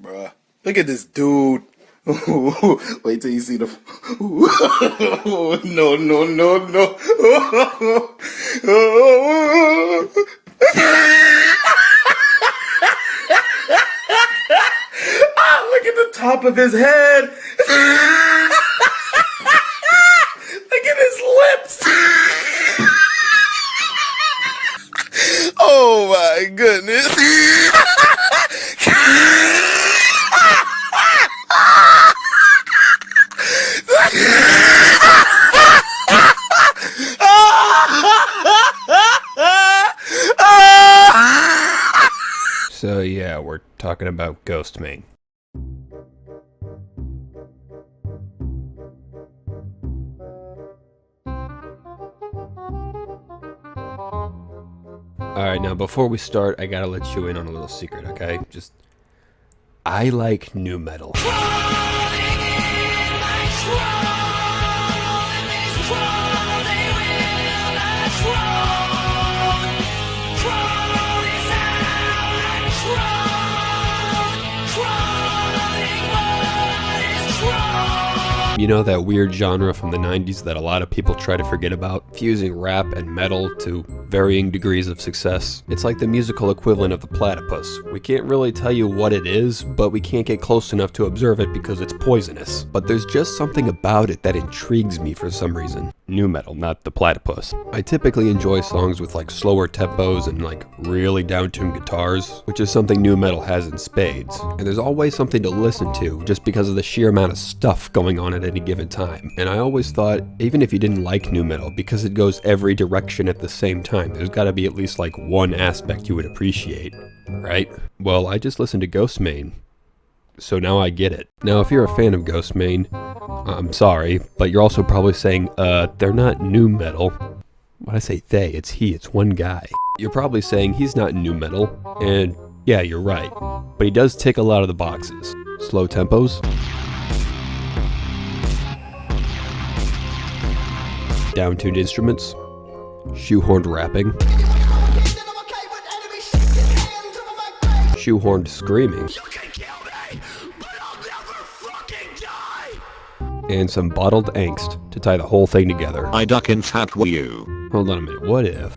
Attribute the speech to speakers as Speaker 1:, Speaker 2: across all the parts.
Speaker 1: bruh. Look at this dude. Wait till you see the. No, no, no, no. Look at the top of his head. Look at his lips. Oh my goodness.
Speaker 2: So yeah, we're talking about Ghostmane. Alright, now before we start, I gotta let you in on a little secret, okay? I like nu metal. You know, that weird genre from the 90s that a lot of people try to forget about? Fusing rap and metal to varying degrees of success. It's like the musical equivalent of the platypus. We can't really tell you what it is, but we can't get close enough to observe it because it's poisonous. But there's just something about it that intrigues me for some reason. Nu metal, not the platypus. I typically enjoy songs with like slower tempos and like really down-tuned guitars, which is something nu metal has in spades. And there's always something to listen to just because of the sheer amount of stuff going on at any given time. And I always thought, even if you didn't like nu metal, because it goes every direction at the same time, there's gotta be at least like one aspect you would appreciate, right? Well, I just listened to Ghostmane, so now I get it. Now, if you're a fan of Ghostmane, I'm sorry, but you're also probably saying, they're not nu metal. When I say they, it's he, it's one guy. You're probably saying he's not nu metal, and yeah, you're right. But he does tick a lot of the boxes. Slow tempos, down-tuned instruments, shoehorned rapping, shoehorned screaming, and some bottled angst to tie the whole thing together.
Speaker 3: I duck in fat were you.
Speaker 2: Hold on a minute, what if?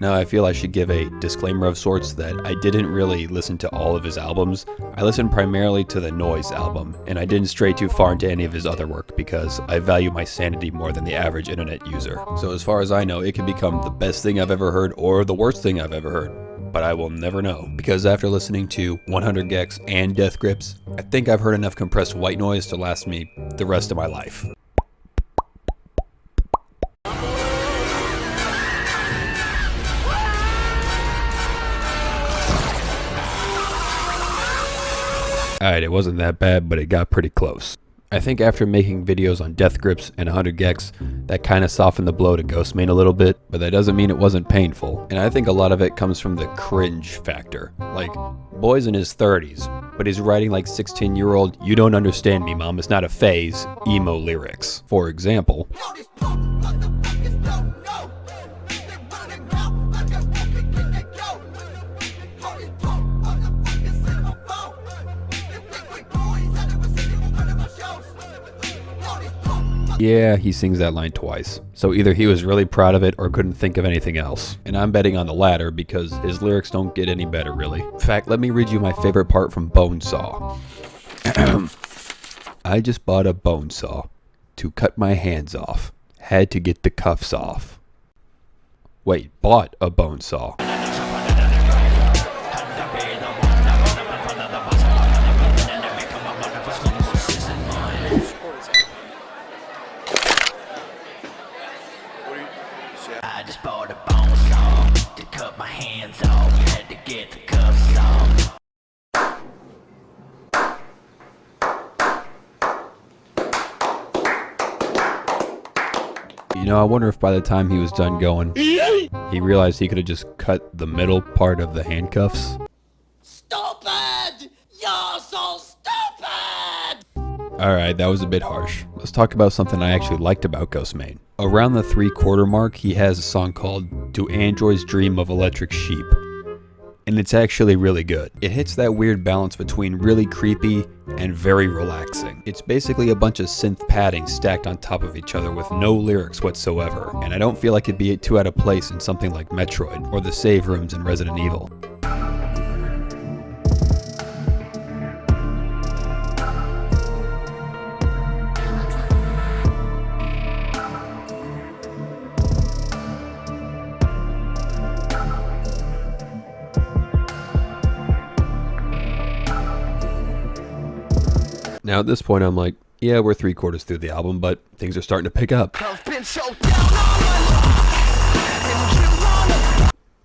Speaker 2: Now I feel I should give a disclaimer of sorts that I didn't really listen to all of his albums. I listened primarily to the Noise album, and I didn't stray too far into any of his other work because I value my sanity more than the average internet user. So as far as I know, it could become the best thing I've ever heard or the worst thing I've ever heard. But I will never know, because after listening to 100 gecs and Death Grips, I think I've heard enough compressed white noise to last me the rest of my life. Alright, it wasn't that bad, but it got pretty close. I think after making videos on Death Grips and 100 gecs, that kind of softened the blow to Ghostmane a little bit, but that doesn't mean it wasn't painful. And I think a lot of it comes from the cringe factor. Like, boy's in his 30s, but he's writing like 16-year-old, "You don't understand me, mom, it's not a phase," emo lyrics. For example, yeah, he sings that line twice. So either he was really proud of it or couldn't think of anything else. And I'm betting on the latter because his lyrics don't get any better, really. In fact, let me read you my favorite part from Bone Saw. I just bought a bone saw to cut my hands off. Had to get the cuffs off. Wait, bought a bone saw.
Speaker 4: I just bought a bone saw to cut my hands off. Had to get the cuffs off.
Speaker 2: You know, I wonder if by the time he was done going, he realized he could have just cut the middle part of the handcuffs.
Speaker 4: Stupid! You're so stupid!
Speaker 2: Alright, that was a bit harsh. Let's talk about something I actually liked about Ghostmane. Around the 3/4 mark, he has a song called Do Androids Dream of Electric Sheep? And it's actually really good. It hits that weird balance between really creepy and very relaxing. It's basically a bunch of synth padding stacked on top of each other with no lyrics whatsoever, and I don't feel like it'd be too out of place in something like Metroid or the save rooms in Resident Evil. Now at this point I'm like, yeah, we're 3/4 through the album, but things are starting to pick up.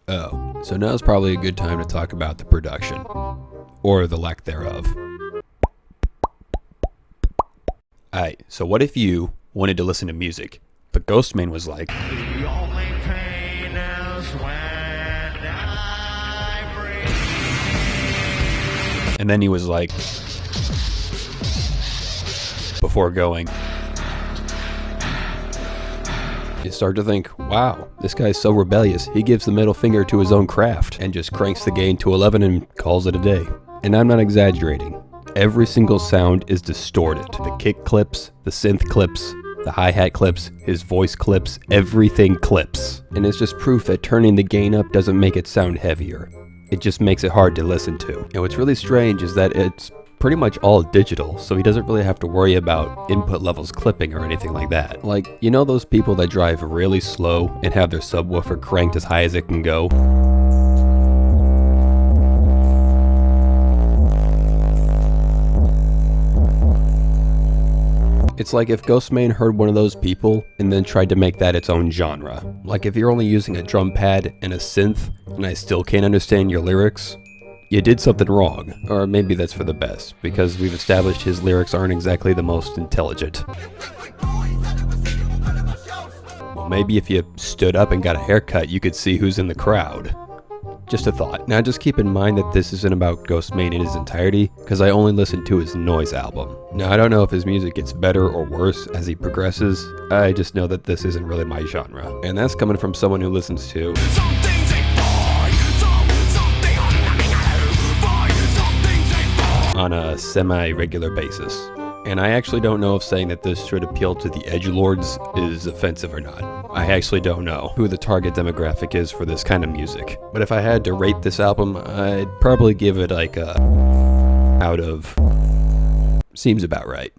Speaker 2: Oh, so now's probably a good time to talk about the production. Or the lack thereof. Alright, so what if you wanted to listen to music, but Ghostmane was like,
Speaker 4: The only pain is when I breathe.
Speaker 2: and then he was like, before going, you start to think, wow, this guy's so rebellious, he gives the middle finger to his own craft and just cranks the gain to 11 and calls it a day. And I'm not exaggerating. Every single sound is distorted. The kick clips, the synth clips, the hi-hat clips, his voice clips, everything clips. And it's just proof that turning the gain up doesn't make it sound heavier. It just makes it hard to listen to. And what's really strange is that it's pretty much all digital, so he doesn't really have to worry about input levels clipping or anything like that. Like, you know those people that drive really slow and have their subwoofer cranked as high as it can go? It's like if Ghostmane heard one of those people and then tried to make that its own genre. Like if you're only using a drum pad and a synth and I still can't understand your lyrics, you did something wrong. Or maybe that's for the best, because we've established his lyrics aren't exactly the most intelligent. Well, maybe if you stood up and got a haircut, you could see who's in the crowd. Just a thought. Now just keep in mind that this isn't about Ghostmane in his entirety, because I only listened to his Noise album. Now I don't know if his music gets better or worse as he progresses, I just know that this isn't really my genre. And that's coming from someone who listens to on a semi-regular basis. And I actually don't know if saying that this should appeal to the edgelords is offensive or not. I actually don't know who the target demographic is for this kind of music. But if I had to rate this album, I'd probably give it like a out of... seems about right.